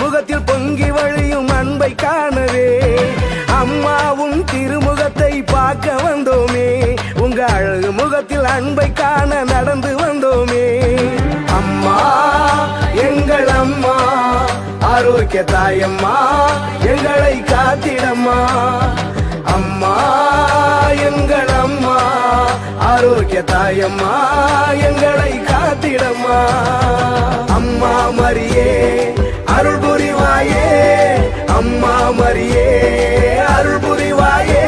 முகத்தில் பொங்கி வழியும் அன்பை காணவே அம்மாவும் திருமுகத்தை பார்க்க வந்தோமே. உங்க அழகு முகத்தில் அன்பை காண நடந்து வந்தோமே. அம்மா எங்கள் அம்மா ஆரோக்கிய தாயம்மா எங்களை காத்திடம்மா. அம்மா எங்கள் அம்மா ஆரோக்கிய தாயம்மா எங்களை காத்திடம்மா. அம்மா மரியே அருள் புரிவாயே, அம்மா மரியே அருள் புரிவாயே.